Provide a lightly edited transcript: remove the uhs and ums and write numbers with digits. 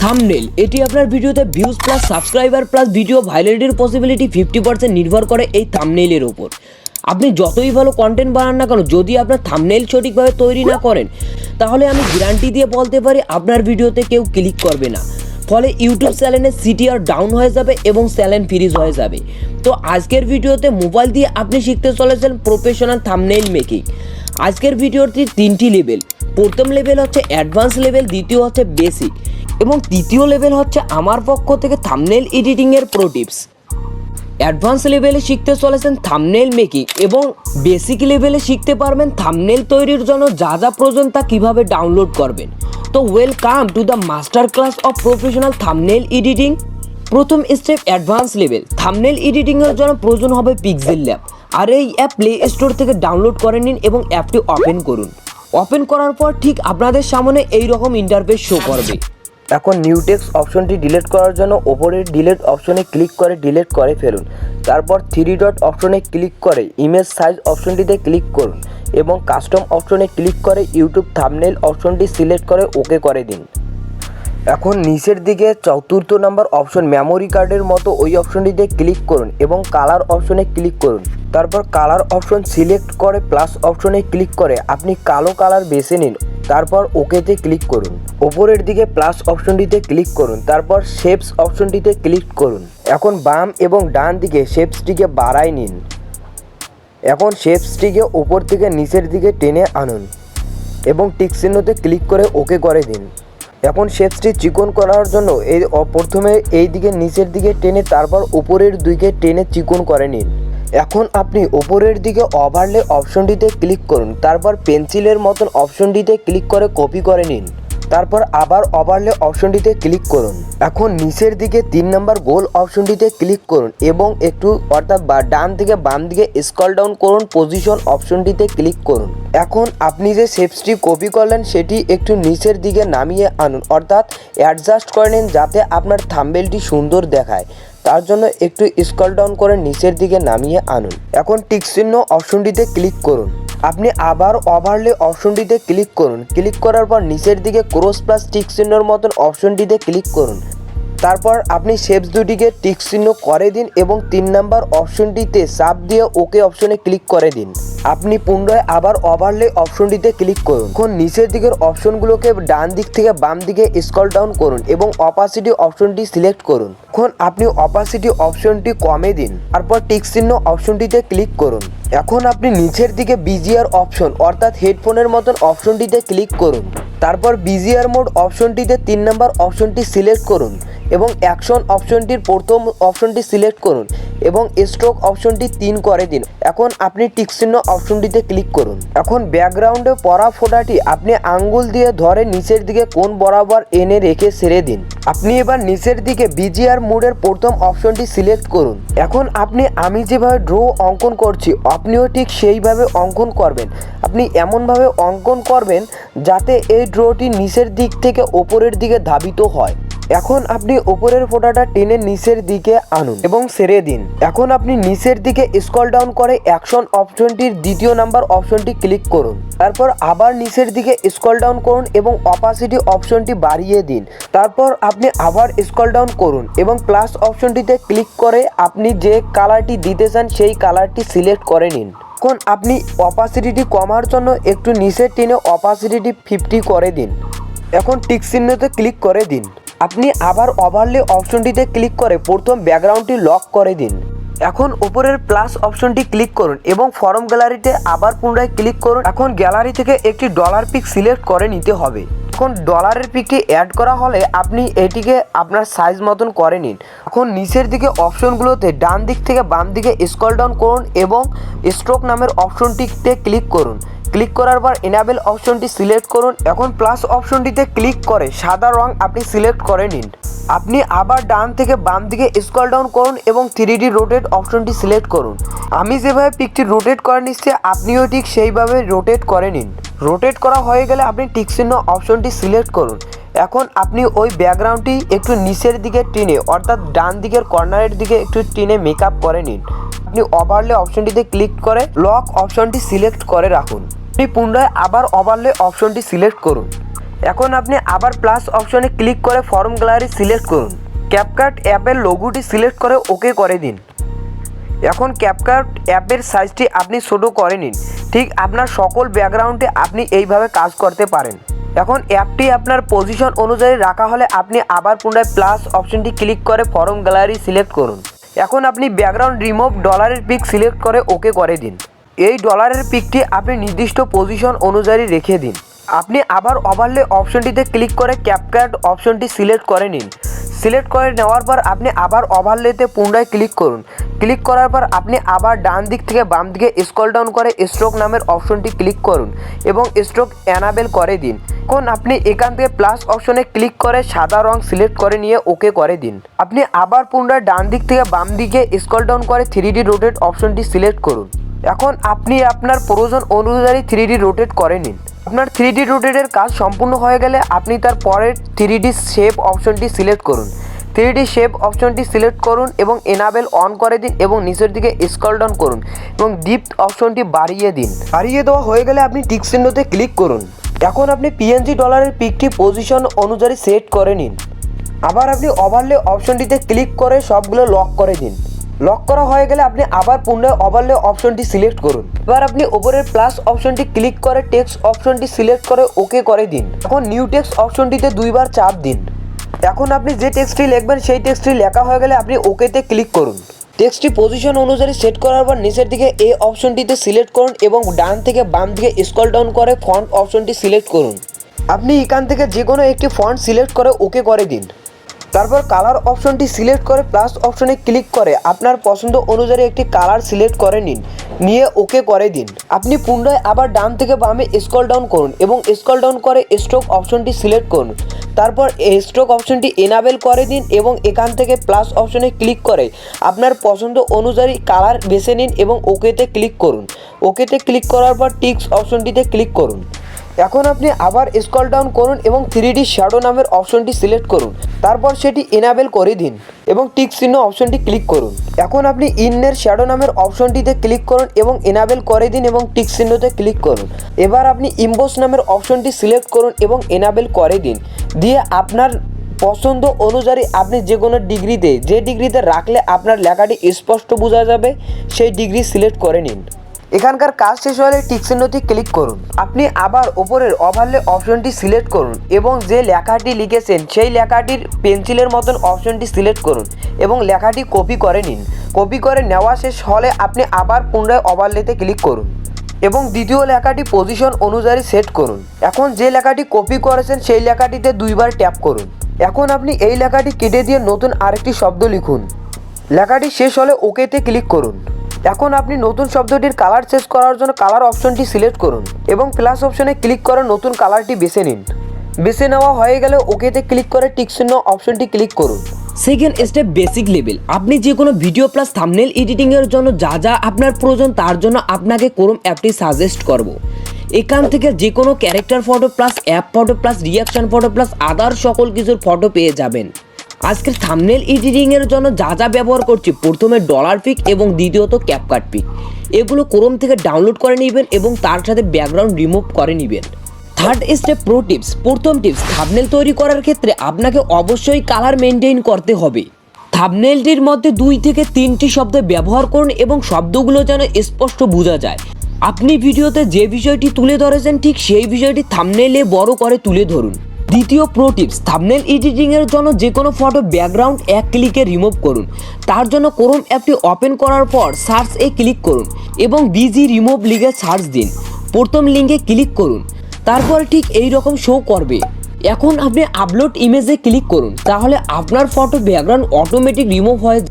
Thumbnail এটি আপনার ভিডিওতে views plus subscriber plus video ভাইরালিটির পসিবিলিটি 50% নির্ভর করে এই থাম্বনেইলের উপর। আপনি যতই ভালো কন্টেন্ট বানান না কেন, যদি আপনার থাম্বনেইল সঠিকভাবে তৈরি না করেন, তাহলে আমি গ্যারান্টি দিয়ে বলতে পারি আপনার ভিডিওতে কেউ ক্লিক করবে না। ফলে ইউটিউব চ্যানেলের সিটিআর ডাউন হয়ে যাবে এবং চ্যানেল ফ্রিজ হয়ে যাবে। তো আজকের ভিডিওতে মোবাইল দিয়ে আপনি শিখতে চলেছেন প্রফেশনাল থাম্বনেইল মেকিং। আজকের ভিডিওটি 3টি লেভেল। প্রথম লেভেল হচ্ছে অ্যাডভান্স লেভেল, দ্বিতীয় হচ্ছে বেসিক এবং তৃতীয় লেভেল হচ্ছে আমার পক্ষ থেকে থাম্বনেইল এডিটিংয়ের প্রো টিপস। অ্যাডভান্স লেভেলে শিখতে চলেছেন থাম্বনেইল মেকিং এবং বেসিক লেভেলে শিখতে পারবেন থাম্বনেইল তৈরির জন্য যা যা প্রয়োজন তা কীভাবে ডাউনলোড করবেন। তো welcome to the master class of professional thumbnail editing. প্রথম স্টেপ অ্যাডভান্স লেভেল। থাম্বনেইল এডিটিংয়ের জন্য প্রয়োজন হবে পিক্সেলল্যাব, আর এই অ্যাপ প্লে স্টোর থেকে ডাউনলোড করে নিন এবং অ্যাপটি ওপেন করুন। ওপেন করার পর ঠিক আপনাদের সামনে এই রকম ইন্টারফেস শো করবে। এখন নিউ টেক্সট অপশনটি ডিলিট করার জন্য ওপরের ডিলিট অপশনে ক্লিক করে ডিলিট করে ফেলুন। তারপর 3 ডট অপশনে ক্লিক করে ইমেজ সাইজ অপশনটিতে ক্লিক করুন এবং কাস্টম অপশনে ক্লিক করে ইউটিউব থাম্বনেইল অপশনটি সিলেক্ট করে ওকে করে দিন। এখন নিচের দিকে 4র্থ নম্বর অপশন মেমোরি কার্ডের মতো ওই অপশনটিতে ক্লিক করুন এবং কালার অপশনে ক্লিক করুন। তারপর কালার অপশন সিলেক্ট করে প্লাস অপশনে ক্লিক করে আপনি কালো কালার বেছে নিন। তারপর ওকেতে ক্লিক করুন। ওপরের দিকে প্লাস অপশনটিতে ক্লিক করুন। তারপর শেপস অপশনটিতে ক্লিক করুন। এখন বাম এবং ডান দিকে শেপসটিকে বাড়াই নিন। এখন শেপসটিকে ওপর থেকে নিচের দিকে টেনে আনুন এবং টিক চিহ্নতে ক্লিক করে ওকে করে দিন। এখন শেপসটি চিকন করার জন্য প্রথমে এই দিকে নিচের দিকে টেনে তারপর উপরের দিকে টেনে চিকন করে নিন। এখন আপনি উপরের দিকে ওভারলে অপশনটিতে ক্লিক করুন। তারপর পেন্সিলের মতন অপশনটিতে ক্লিক করে কপি করে নিন। তারপর আবার ওভারলে অপশনটিতে ক্লিক করুন। এখন নিচের দিকে 3 নম্বর গোল অপশনটিতে ক্লিক করুন এবং একটু অর্থাৎ ডান থেকে বাম দিকে স্ক্রল ডাউন করুন, পজিশন অপশনটিতে ক্লিক করুন। এখন আপনি যে শেপসটি কপি করলেন সেটি একটু নিচের দিকে নামিয়ে আনুন, অর্থাৎ অ্যাডজাস্ট করে নিন যাতে আপনার থাম্বনেইলটি সুন্দর দেখায়। তার জন্য একটু স্ক্রল ডাউন করে নিচের দিকে নামিয়ে আনুন। এখন টিক চিহ্ন অপশনটিতে ক্লিক করুন। আপনি আবার ওভারলে অপশনটিতে ক্লিক করুন। ক্লিক করার পর নিচের দিকে ক্রস প্লাস টিক চিহ্নর মতন অপশনটিতে ক্লিক করুন। তারপর আপনি শেপস দুটিকে টিক চিহ্ন করে দিন এবং 3 নম্বর অপশনটিতে চাপ দিয়ে ওকে অপশনে ক্লিক করে দিন। আপনি পুনরায় আবার ওভারলে অপশনটিতে ক্লিক করুন। এখন নিচের দিকের অপশনগুলোকে ডান দিক থেকে বাম দিকে স্ক্রল ডাউন করুন এবং অপাসিটি অপশনটি সিলেক্ট করুন। এখন আপনি অপাসিটি অপশনটি কমে দিন। তারপর টিক চিহ্ন অপশনটিতে ক্লিক করুন। এখন আপনি নিচের দিকে বিজিআর অপশন অর্থাৎ হেডফোনের মতন অপশনটিতে ক্লিক করুন। তারপর বিজিআর মোড অপশনটিতে 3 নম্বর অপশনটি সিলেক্ট করুন এবং অ্যাকশন অপশনটির প্রথম অপশনটি সিলেক্ট করুন এবং স্ট্রোক অপশনটি 3 করে দিন। এখন আপনি টিক চিহ্ন অপশনটিতে ক্লিক করুন। এখন ব্যাকগ্রাউন্ডে পড়া ফোঁটাটি আপনি আঙ্গুল দিয়ে ধরে নিচের দিকে কোণ বরাবর এনে রেখে ছেড়ে দিন। আপনি এবার নিচের দিকে বিজিআর মোডের প্রথম অপশনটি সিলেক্ট করুন। এখন আমি যেভাবে ড্র অঙ্কন করছি আপনিও ঠিক সেইভাবে অঙ্কন করবেন। আপনি এমনভাবে অঙ্কন করবেন যাতে এই ড্রটি নিচের দিক থেকে ওপরের দিকে ধাবিত হয়। এখন আপনি উপরের ফোঁটাটা টেনে নিচের দিকে আনুন এবং ছেড়ে দিন। এখন আপনি নিচের দিকে স্ক্রল ডাউন করে অ্যাকশন অপশনটির 2য় নাম্বার অপশনটি ক্লিক করুন। তারপর আবার নিচের দিকে স্ক্রল ডাউন করুন এবং অপাসিটি অপশনটি বাড়িয়ে দিন। তারপর আপনি আবার স্ক্রল ডাউন করুন এবং প্লাস অপশনটিতে ক্লিক করে আপনি যে কালারটি দিতে চান সেই কালারটি সিলেক্ট করে নিন। এখন আপনি অপাসিটিটি কমার জন্য একটু নিচে টেনে অপাসিটিটি 50 করে দিন। এখন টিক চিহ্নতে ক্লিক করে দিন। আপনি আবার ওভারলে অপশনটিতে ক্লিক করে প্রথম ব্যাকগ্রাউন্ডটি লক করে দিন। এখন উপরের প্লাস অপশনটি ক্লিক করুন এবং ফরম গ্যালারিতে আবার পুনরায় ক্লিক করুন। এখন গ্যালারি থেকে একটি ডলার পিক সিলেক্ট করে নিতে হবে। এখন ডলারের পিকটি অ্যাড করা হলে আপনি এটিকে আপনার সাইজ মতন করে নিন। এখন নিচের দিকে অপশনগুলোতে ডান দিক থেকে বাম দিকে স্ক্রল ডাউন করুন এবং স্ট্রোক নামের অপশনটিতে ক্লিক করুন। ক্লিক করার পর এনাবেল অপশনটি সিলেক্ট করুন। এখন প্লাস অপশনটিতে ক্লিক করে সাদা রং আপনি সিলেক্ট করে নিন। আপনি আবার ডান থেকে বাম দিকে স্ক্রল ডাউন করুন এবং 3D রোটেট অপশনটি সিলেক্ট করুন। আমি যেভাবে পিকটি রোটেট করে নিচ্ছি আপনিও ঠিক সেইভাবে রোটেট করে নিন। রোটেট করা হয়ে গেলে আপনি টিক চিহ্ন অপশনটি সিলেক্ট করুন। এখন আপনি ওই ব্যাকগ্রাউন্ডটি একটু নিচের দিকে টেনে অর্থাৎ ডান দিকের কর্নারের দিকে একটু টেনে মেকআপ করে নিন। আপনি ওভারলে অপশনটিতে ক্লিক করে লক অপশনটি সিলেক্ট করে রাখুন। আপনি পুনরায় আবার ওভারলে অপশনটি সিলেক্ট করুন। এখন আপনি আবার প্লাস অপশনে ক্লিক করে ফর্ম গ্যালারি সিলেক্ট করুন। ক্যাপকাট অ্যাপের লোগোটি সিলেক্ট করে ওকে করে দিন। এখন ক্যাপকাট অ্যাপের সাইজটি আপনি ছোটো করে নিন। ঠিক আপনার সকল ব্যাকগ্রাউন্ডে আপনি এইভাবে কাজ করতে পারেন। এখন অ্যাপটি আপনার পজিশন অনুযায়ী রাখা হলে আপনি আবার পুনরায় প্লাস অপশনটি ক্লিক করে ফর্ম গ্যালারি সিলেক্ট করুন। এখন আপনি ব্যাকগ্রাউন্ড রিমুভ ডলারের পিক সিলেক্ট করে ওকে করে দিন। এই ডলারের পিকটি আপনি নির্দিষ্ট পজিশন অনুযায়ী রেখে দিন। আপনি আবার ওভারলে অপশনটিতে ক্লিক করে ক্যাপকাট অপশনটি সিলেক্ট করে নিন। সিলেক্ট করে নেওয়ার পর আপনি আবার ওভারলেতে পুনরায় ক্লিক করুন। ক্লিক করার পর আপনি আবার ডান দিক থেকে বাম দিকে স্ক্রল ডাউন করে স্ট্রোক নামের অপশনটি ক্লিক করুন এবং স্ট্রোক এনাবেল করে দিন। এখন আপনি এখান থেকে প্লাস অপশনে ক্লিক করে সাদা রং সিলেক্ট করে নিয়ে ওকে করে দিন। আপনি আবার পুনরায় ডান দিক থেকে বাম দিকে স্ক্রল ডাউন করে 3D রোটেট অপশনটি সিলেক্ট করুন। এখন আপনি আপনার প্রয়োজন অনুযায়ী 3D রোটেট করে নিন। আপনার 3D রোটেটের কাজ সম্পূর্ণ হয়ে গেলে আপনি তার পরের 3D শেপ অপশনটি সিলেক্ট করুন। 3D শেপ অপশনটি সিলেক্ট করুন এবং এনাবেল অন করে দিন এবং নিচের দিকে স্ক্রল ডাউন করুন এবং ডিপথ অপশনটি বাড়িয়ে দিন। বাড়িয়ে দেওয়া হয়ে গেলে আপনি টিক চিহ্নতে ক্লিক করুন। এখন আপনি PNG ডলারের পিকটি পজিশন অনুযায়ী সেট করে নিন। আবার আপনি ওভারলে অপশনটিতে ক্লিক করে সবগুলো লক করে দিন। লক করা হয়ে গেলে আপনি আবার পুনরায় ওভারলে অপশনটি সিলেক্ট করুন। এবার আপনি উপরের প্লাস অপশনটি ক্লিক করে টেক্সট অপশনটি সিলেক্ট করে ওকে করে দিন। এখন নিউ টেক্সট অপশনটিতে দুইবার চাপ দিন। এখন আপনি যে টেক্সটটি লিখবেন সেই টেক্সটটি লেখা হয়ে গেলে আপনি ওকেতে ক্লিক করুন। টেক্সটটি পজিশন অনুযায়ী সেট করার পর নিচের দিকে এই অপশনটিতে সিলেক্ট করুন এবং ডান থেকে বাম দিকে স্ক্রল ডাউন করে ফন্ট অপশনটি সিলেক্ট করুন। আপনি এখান থেকে যে কোনো একটি ফন্ট সিলেক্ট করে ওকে করে দিন। তারপর কালার অপশনটি সিলেক্ট করে প্লাস অপশনে ক্লিক করে আপনার পছন্দ অনুযায়ী একটি কালার সিলেক্ট করে নিন, নিয়ে ওকে করে দিন। আপনি পুনরায় আবার ডান থেকে বামে স্ক্রল ডাউন করুন এবং স্ক্রল ডাউন করে স্ট্রোক অপশনটি সিলেক্ট করুন। তারপর স্ট্রোক অপশনটি এনাবেল করে দিন এবং এখান থেকে প্লাস অপশনে ক্লিক করে আপনার পছন্দ অনুযায়ী কালার বেছে নিন এবং ওকেতে ক্লিক করুন। ওকেতে ক্লিক করার পর টিক্স অপশনটিতে ক্লিক করুন। এখন আপনি আবার স্ক্রল ডাউন করুন এবং 3D শ্যাডো নামের অপশনটি সিলেক্ট করুন। তারপর সেটি এনাবেল করে দিন এবং টিক চিহ্ন অপশনটি ক্লিক করুন। এখন আপনি ইনের শ্যাডো নামের অপশনটিতে ক্লিক করুন এবং এনাবেল করে দিন এবং টিক চিহ্নতে ক্লিক করুন। এবার আপনি ইমবোস নামের অপশনটি সিলেক্ট করুন এবং এনাবেল করে দিন। দিয়ে আপনার পছন্দ অনুযায়ী আপনি যে কোনো ডিগ্রিতে যে ডিগ্রিতে রাখলে আপনার লেখাটি স্পষ্ট বোঝা যাবে সেই ডিগ্রি সিলেক্ট করে নিন। এখানকার কাজ শেষ হলে টিক চিহ্নটি ক্লিক করুন। আপনি আবার উপরের ওভারলে অপশনটি সিলেক্ট করুন এবং যে লেখাটি লিখেছেন সেই লেখাটির পেন্সিলের মতন অপশনটি সিলেক্ট করুন এবং লেখাটি কপি করে নিন। কপি করে নেওয়া শেষ হলে আপনি আবার পুনরায় ওভারলেতে ক্লিক করুন এবং দ্বিতীয় লেখাটি পজিশন অনুযায়ী সেট করুন। এখন যে লেখাটি কপি করেছেন সেই লেখাটিতে দুইবার ট্যাপ করুন। এখন আপনি এই লেখাটি কেটে দিয়ে নতুন আরেকটি শব্দ লিখুন। লেখাটি শেষ হলে ওকেতে ক্লিক করুন। এখন আপনি নতুন শব্দটির কালার চেঞ্জ করার জন্য কালার অপশনটি সিলেক্ট করুন এবং প্লাস অপশনে ক্লিক করে নতুন কালারটি বেছে নিন। বেছে নেওয়া হয়ে গেলে ওকেতে ক্লিক করে টিক চিহ্ন অপশনটি ক্লিক করুন। Second step basic level. আপনি যে কোনো ভিডিও প্লাস থাম্বনেল এডিটিং এর জন্য যা যা আপনার প্রয়োজন তার জন্য আপনাকে ক্রোম অ্যাপটি সাজেস্ট করব। এখান থেকে যে কোনো character photo plus app photo plus reaction photo plus আদার সকল কিছুর ফটো পেয়ে যাবেন। আজকের থাম্বনেল এডিটিং এর জন্য যা যা ব্যবহার করছি, প্রথমে ডলার পিক এবং দ্বিতীয়ত ক্যাপকাট পিক। এগুলো ক্রোম থেকে ডাউনলোড করে নেবেন এবং তার সাথে ব্যাকগ্রাউন্ড রিমুভ করে নেবেন। Third step pro tips. প্রথম টিপস, থাম্বনেল তৈরি করার ক্ষেত্রে আপনাকে অবশ্যই কালার মেনটেন করতে হবে। থাম্বনেলটির মধ্যে 2 থেকে 3টি শব্দ ব্যবহার করুন এবং শব্দগুলো যেন স্পষ্ট বোঝা যায়। আপনি ভিডিওতে যে বিষয়টি তুলে ধরেছেন ঠিক সেই বিষয়টি থাম্বনেলে বড় করে তুলে ধরুন। দ্বিতীয় প্রো টিপস, থাম্বনেল এডিটিং এর জন্য যে কোনো ফটো ব্যাকগ্রাউন্ড এক ক্লিকে রিমুভ করুন। তার জন্য ক্রোম অ্যাপটি ওপেন করার পর সার্চ এ ক্লিক করুন এবং বিজি রিমুভ লিখে সার্চ দিন। প্রথম লিঙ্কে ক্লিক করুন, তারপর ঠিক এই রকম শো করবে। এখন আপনি আপলোড ইমেজে ক্লিক করুন, তাহলে আপনার ফটো ব্যাকগ্রাউন্ড অটোমেটিক রিমুভ হয়ে